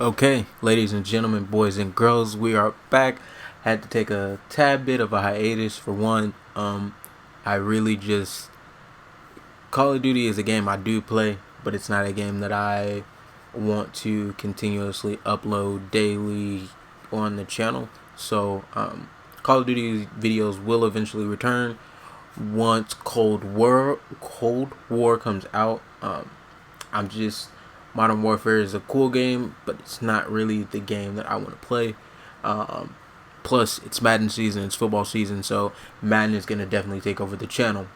Okay, ladies and gentlemen, boys and girls, we are back. Had to take a tad bit of a hiatus for one. I really just Call of Duty is a game I do play, but it's not a game that I want to continuously upload daily on the channel. So, Call of Duty videos will eventually return once Cold War comes out. I'm just Modern Warfare is a cool game, but it's not really the game that I want to play. Um, Plus, it's Madden season, it's football season, so Madden is gonna definitely take over the channel.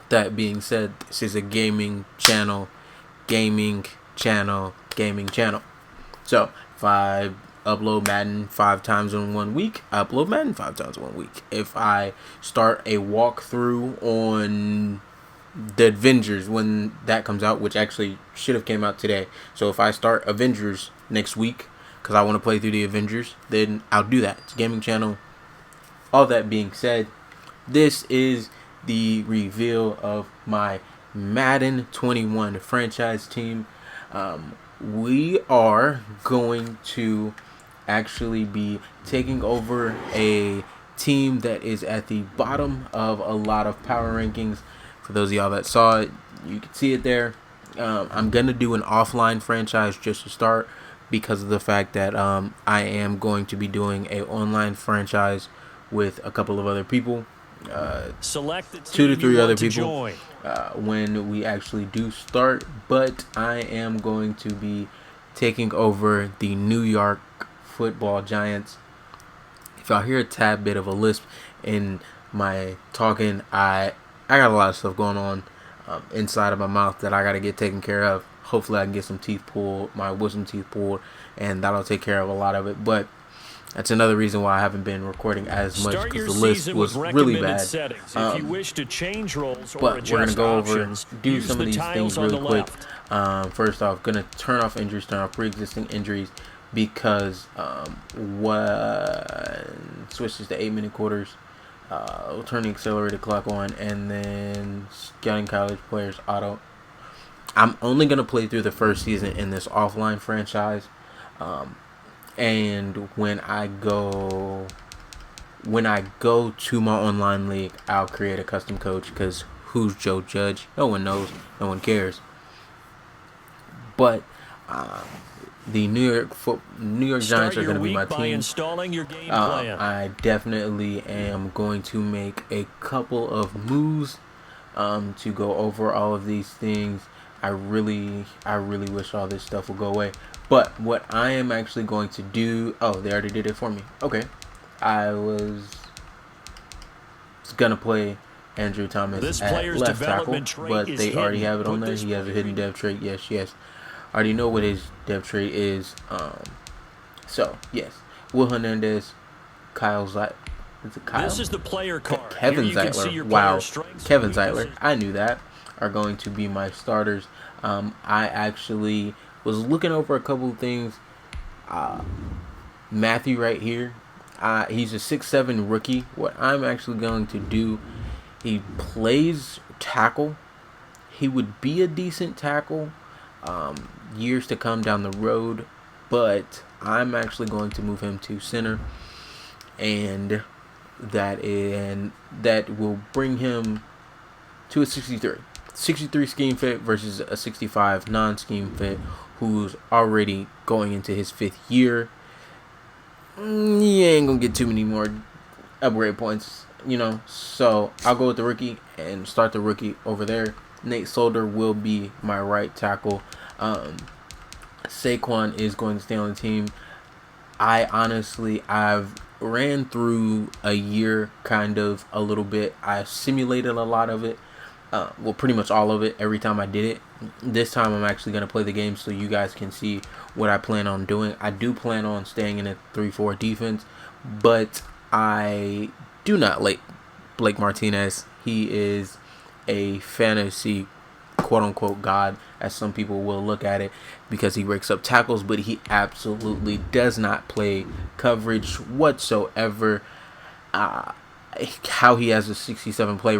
That being said, this is a gaming channel. So if I upload Madden 5 times in 1 week, I upload Madden 5 times in 1 week. If I start a walkthrough on the Avengers when that comes out, which actually should have came out today. So if I start Avengers next week because I want to play through the Avengers, then I'll do that. It's a gaming channel. All that being said, this is the reveal of my Madden 21 franchise team. We are going to actually be taking over a team that is at the bottom of a lot of power rankings. For those of y'all that saw it, you can see it there. I'm going to do an offline franchise just to start because of the fact that I am going to be doing an online franchise with a couple of other people. Select the team 2 to 3 other people join. when we actually do start, but I am going to be taking over the New York Football Giants. If y'all hear a tad bit of a lisp in my talking, I got a lot of stuff going on inside of my mouth that I got to get taken care of. Hopefully I can get my wisdom teeth pulled, and that'll take care of a lot of it. But that's another reason why I haven't been recording as much, because the list was really bad. If you wish to change roles or But we're going to go over, options, do some of these things really quick. First off, going to turn off pre-existing injuries, because one switches to 8-minute quarters, we'll turn the accelerated clock on, and then scouting college players auto. I'm only going to play through the first season in this offline franchise. And when I go to my online league, I'll create a custom coach, because who's Joe Judge? No one knows. No one cares. But the New York Giants are going to be my team. I definitely am going to make a couple of moves to go over all of these things. I really wish all this stuff would go away. But what I am actually going to do... Oh, they already did it for me. Okay. I was going to play Andrew Thomas at left tackle, but they already have it on there. He has a hidden dev trait. Yes. I already know what his dev trait is. So, yes. Will Hernandez, Kyle Zeitler. Is it Kyle? This is the player card. Kevin Zeitler. Wow. Kevin Zeitler. I knew that. Are going to be my starters. I actually was looking over a couple of things. Matthew right here, he's a 6'7" rookie. What I'm actually going to do, he plays tackle. He would be a decent tackle years to come down the road, but I'm actually going to move him to center, and that will bring him to a 63 scheme fit versus a 65 non-scheme fit, who's already going into his 5th year. He ain't gonna get too many more upgrade points, so I'll go with the rookie and start the rookie over there. Nate Solder will be my right tackle. Saquon is going to stay on the team. I've ran through a year kind of a little bit. I simulated a lot of it. Pretty much all of it every time I did it. This time I'm actually going to play the game so you guys can see what I plan on doing. I do plan on staying in a 3-4 defense, but I do not like Blake Martinez. He is a fantasy quote-unquote god, as some people will look at it, because he breaks up tackles, but he absolutely does not play coverage whatsoever. How he has a 67 play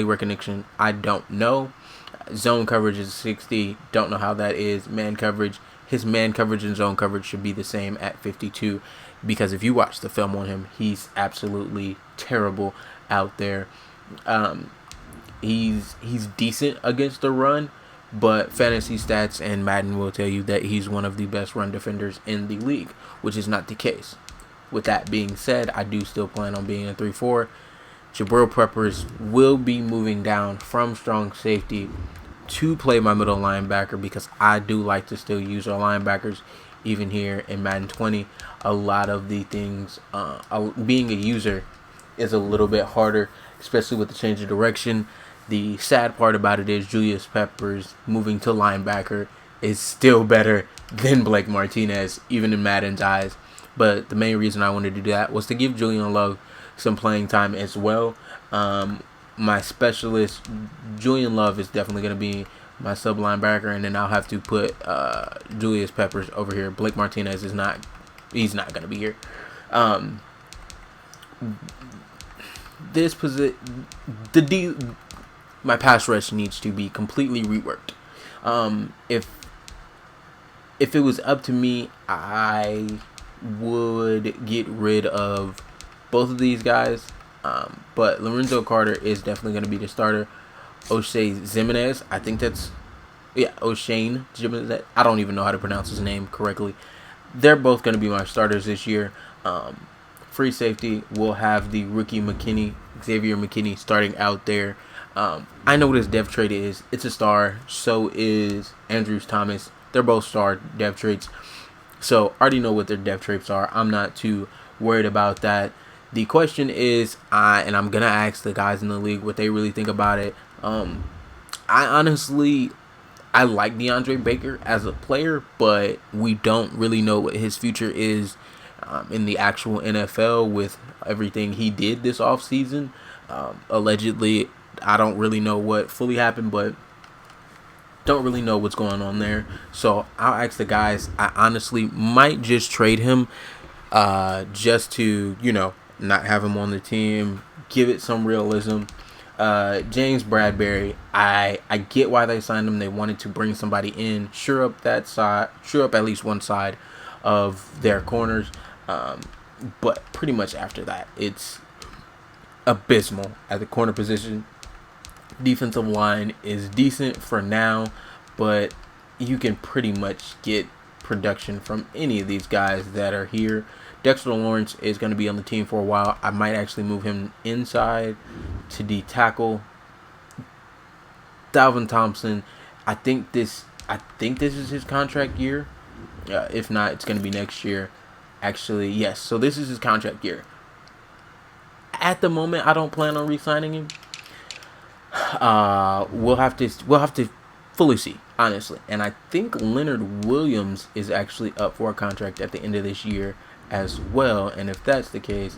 recognition, I don't know. Zone coverage is 60. Don't know how that is. Man coverage his man coverage and zone coverage should be the same at 52, because if you watch the film on him, he's absolutely terrible out there. He's decent against the run, but fantasy stats and Madden will tell you that he's one of the best run defenders in the league, which is not the case. With that being said, I do still plan on being a 3-4. Jabril Peppers will be moving down from strong safety to play my middle linebacker, because I do like to still use our linebackers even here in Madden 20. A lot of the things, being a user is a little bit harder, especially with the change of direction. The sad part about it is Julius Peppers moving to linebacker is still better than Blake Martinez, even in Madden's eyes. But the main reason I wanted to do that was to give Julian Love some playing time as well. My specialist, Julian Love, is definitely going to be my sub linebacker, and then I'll have to put Julius Peppers over here. Blake Martinez is not, he's not going to be here. This position, my pass rush needs to be completely reworked. If it was up to me, I would get rid of both of these guys, but Lorenzo Carter is definitely going to be the starter. O'Shea Jimenez, I think that's, yeah, O'Shane Jimenez. I don't even know how to pronounce his name correctly. They're both going to be my starters this year. Free safety will have the rookie Xavier McKinney, starting out there. I know what his depth trait is. It's a star. So is Andrews Thomas. They're both star depth traits. So I already know what their depth traits are. I'm not too worried about that. The question is, and I'm going to ask the guys in the league what they really think about it. I honestly, I like DeAndre Baker as a player, but we don't really know what his future is in the actual NFL with everything he did this offseason. Allegedly, I don't really know what fully happened, but don't really know what's going on there. So I'll ask the guys. I honestly might just trade him just to, not have him on the team, give it some realism. James Bradbury, I get why they signed him. They wanted to bring somebody in, shore up that side, shore up at least one side of their corners. But pretty much after that, it's abysmal at the corner position. Defensive line is decent for now, but you can pretty much get production from any of these guys that are here. Dexter Lawrence is going to be on the team for a while. I might actually move him inside to D tackle. Dalvin Thompson, I think this is his contract year. If not, it's going to be next year. Actually, yes. So this is his contract year. At the moment, I don't plan on re-signing him. We'll have to fully see, honestly. And I think Leonard Williams is actually up for a contract at the end of this year as well. And if that's the case,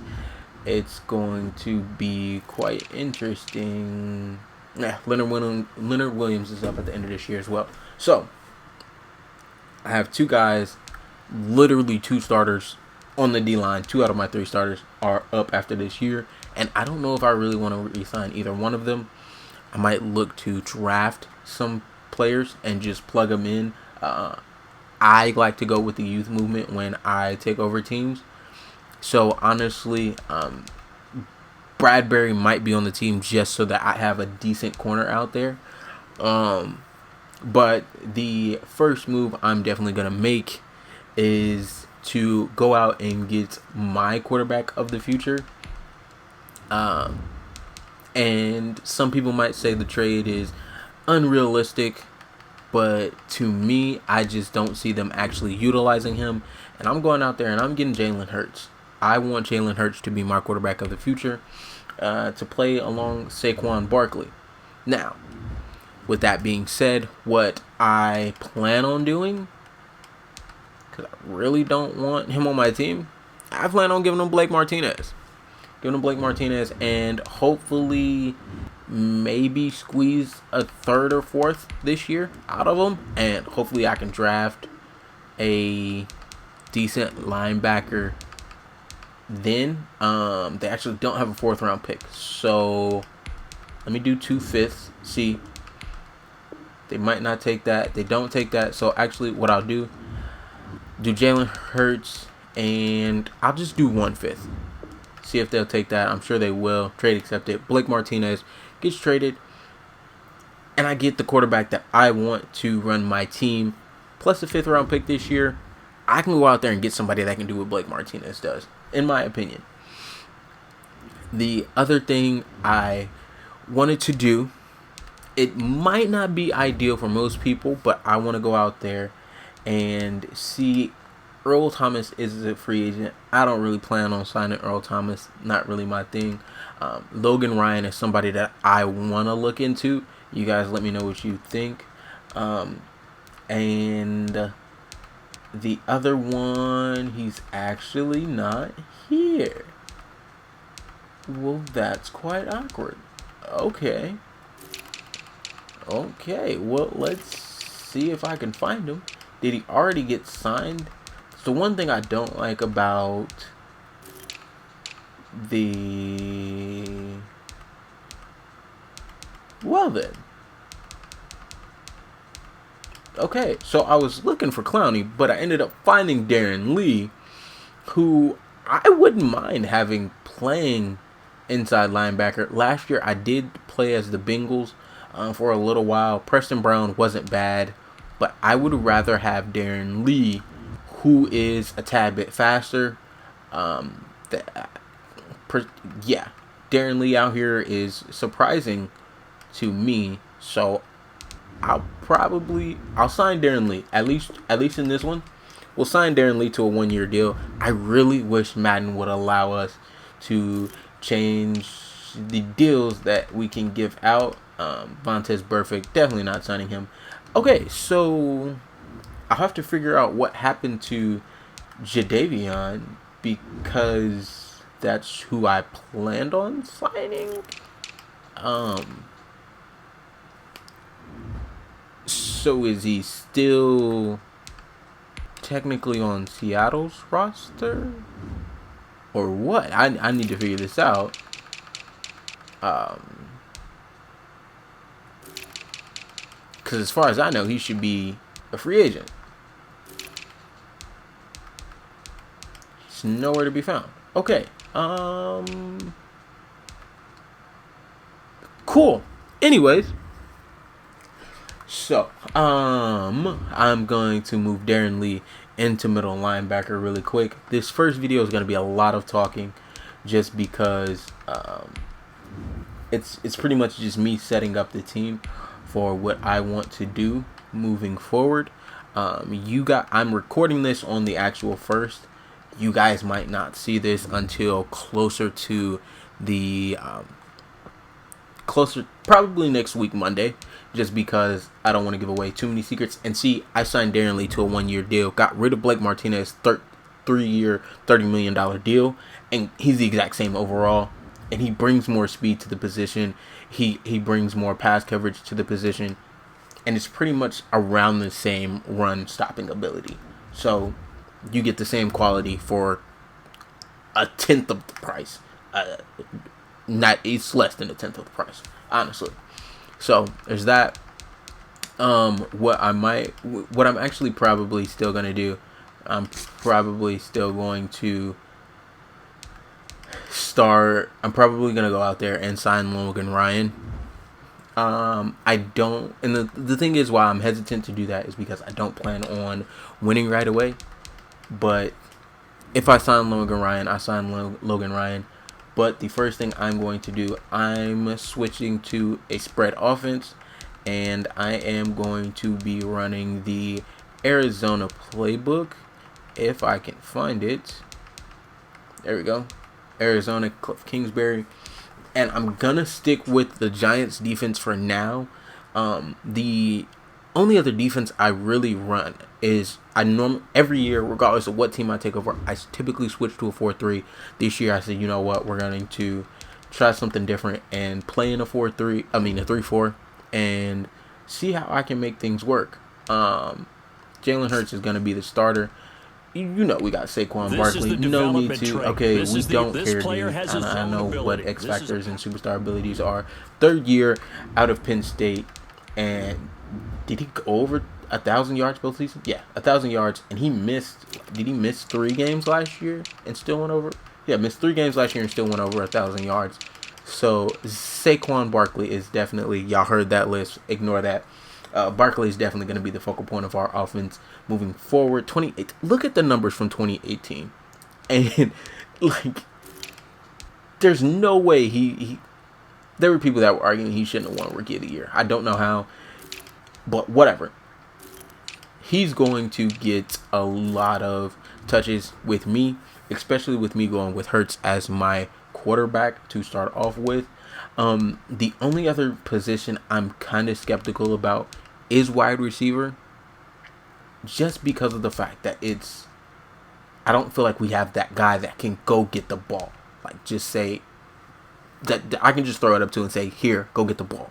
it's going to be quite interesting. Yeah, Leonard Williams is up at the end of this year as well. So I have two guys, literally two starters on the D-line. 2 out of my 3 starters are up after this year. And I don't know if I really want to re-sign either one of them. I might look to draft some players and just plug them in. I like to go with the youth movement when I take over teams. So honestly, Bradbury might be on the team just so that I have a decent corner out there. But the first move I'm definitely going to make is to go out and get my quarterback of the future. And some people might say the trade is unrealistic, but to me, I just don't see them actually utilizing him. And I'm going out there and I'm getting Jalen Hurts. I want Jalen Hurts to be my quarterback of the future, to play along Saquon Barkley. Now, with that being said, what I plan on doing, because I really don't want him on my team, I plan on giving him Blake Martinez. And hopefully maybe squeeze a 3rd or 4th this year out of him. And hopefully I can draft a decent linebacker then. They actually don't have a 4th round pick. So let me do 2 5ths. See, they might not take that. They don't take that. So actually what I'll do, do Jalen Hurts, and I'll just do 1/5. See if they'll take that. I'm sure they will. Trade accepted. Blake Martinez gets traded, and I get the quarterback that I want to run my team, plus a 5th-round pick this year. I can go out there and get somebody that can do what Blake Martinez does, in my opinion. The other thing I wanted to do, it might not be ideal for most people, but I want to go out there and see. Earl Thomas is a free agent. I don't really plan on signing Earl Thomas. Not really my thing. Logan Ryan is somebody that I want to look into. You guys let me know what you think. And the other one, he's actually not here. Well, that's quite awkward. Okay. Well, let's see if I can find him. Did he already get signed? So one thing I don't like about the... Well then. Okay, so I was looking for Clowney, but I ended up finding Darren Lee, who I wouldn't mind having playing inside linebacker. Last year I did play as the Bengals for a little while. Preston Brown wasn't bad, but I would rather have Darren Lee, who is a tad bit faster. Darren Lee out here is surprising to me, so I'll sign Darren Lee at least in this one. We'll sign Darren Lee to a 1-year deal. I really wish Madden would allow us to change the deals that we can give out. Vontez Burfict, definitely not signing him. Okay, so I'll have to figure out what happened to Jadeveon, because that's who I planned on signing. So is he still technically on Seattle's roster? Or what? I need to figure this out. Because as far as I know, he should be a free agent. He's nowhere to be found. Okay. Cool. Anyways. So, I'm going to move Darren Lee into middle linebacker really quick. This first video is going to be a lot of talking, just because it's pretty much just me setting up the team for what I want to do moving forward. I'm recording this on the actual first. You guys might not see this until closer to the probably next week, Monday, just because I don't want to give away too many secrets. And see, I signed Darren Lee to a 1-year deal, got rid of Blake Martinez, 3-year, $30 million deal, and he's the exact same overall. And he brings more speed to the position. He brings more pass coverage to the position, and it's pretty much around the same run stopping ability. So you get the same quality for a tenth of the price. It's less than a tenth of the price, honestly. So there's that. What I'm actually probably still gonna do, I'm probably gonna go out there and sign Logan Ryan. And the thing is, why I'm hesitant to do that is because I don't plan on winning right away. But if I sign Logan Ryan, I sign Logan Ryan. But the first thing I'm going to do, I'm switching to a spread offense, and I am going to be running the Arizona playbook, if I can find it. There we go. Arizona, Cliff Kingsbury. And I'm gonna stick with the Giants defense for now. The only other defense I really run is every year, regardless of what team I take over, I typically switch to a 4-3. This year I said, you know what, we're going to try something different and play in a 3-4, and see how I can make things work. Jalen Hurts is going to be the starter. You know we got Saquon Barkley. No need to. Okay, we don't care, dude. I know what X factors and superstar abilities are. 3rd year out of Penn State, and did he go over? 1,000 yards both seasons. Yeah, 1,000 yards, and he missed. Did he miss 3 games last year and still went over? Yeah, missed 3 games last year and still went over 1,000 yards. So Saquon Barkley is definitely, y'all heard that list. Ignore that. Barkley is definitely going to be the focal point of our offense moving forward. 28. Look at the numbers from 2018, and like, there's no way he. There were people that were arguing he shouldn't have won Rookie of the Year. I don't know how, but whatever. He's going to get a lot of touches with me, especially with me going with Hurts as my quarterback to start off with. The only other position I'm kind of skeptical about is wide receiver, just because of the fact that I don't feel like we have that guy that can go get the ball. Like, just say that I can just throw it up to and say, here, go get the ball.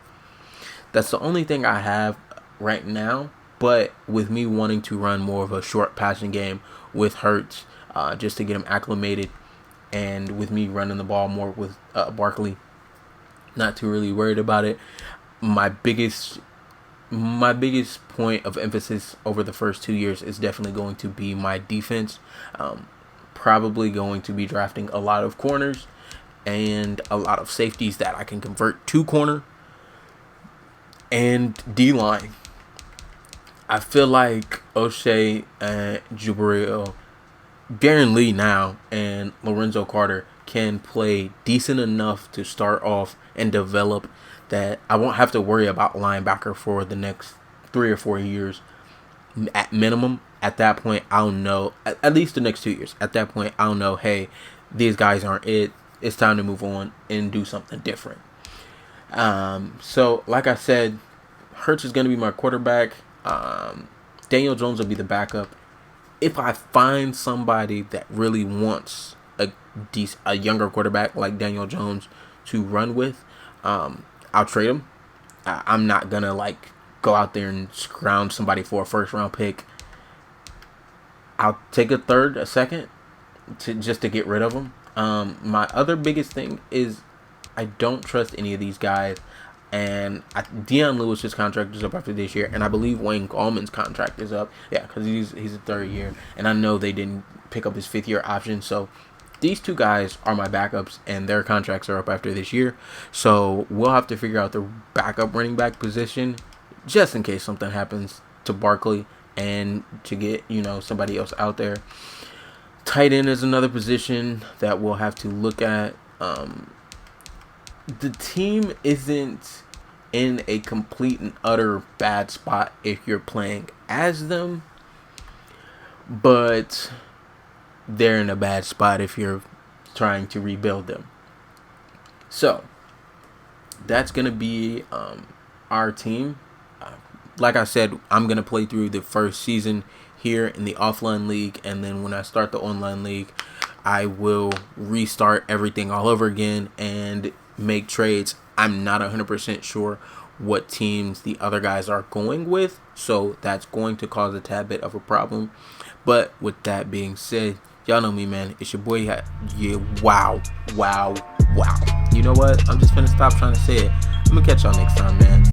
That's the only thing I have right now. But with me wanting to run more of a short passing game with Hurts, just to get him acclimated, and with me running the ball more with Barkley, not too really worried about it. My biggest point of emphasis over the first 2 years is definitely going to be my defense. Probably going to be drafting a lot of corners and a lot of safeties that I can convert to corner, and D-line. I feel like O'Shea and Jubril, Darren Lee now, and Lorenzo Carter can play decent enough to start off and develop that I won't have to worry about linebacker for the next 3 or 4 years at minimum. At that point, I'll know, at least the next 2 years. At that point, I'll know, hey, these guys aren't it. It's time to move on and do something different. So, like I said, Hurts is going to be my quarterback. Daniel Jones will be the backup. If I find somebody that really wants a younger quarterback like Daniel Jones to run with, I'll trade him. I'm not gonna like go out there and scrounge somebody for a first round pick. I'll take a third, a second, just to get rid of them. My other biggest thing is I don't trust any of these guys. And Deion Lewis's contract is up after this year, and I believe Wayne Gallman's contract is up. Yeah, because he's a third year, and I know they didn't pick up his 5th-year option. So these 2 guys are my backups, and their contracts are up after this year. So we'll have to figure out the backup running back position, just in case something happens to Barkley, and to get somebody else out there. Tight end is another position that we'll have to look at. The team isn't in a complete and utter bad spot if you're playing as them, but they're in a bad spot if you're trying to rebuild them. So that's going to be our team. Like I said, I'm going to play through the first season here in the offline league, and then when I start the online league, I will restart everything all over again and make trades. I'm not 100% sure what teams the other guys are going with, so that's going to cause a tad bit of a problem. But with that being said, y'all know me, man. It's your boy. Yeah, wow. You know what? I'm just gonna stop trying to say it. I'm gonna catch y'all next time, man.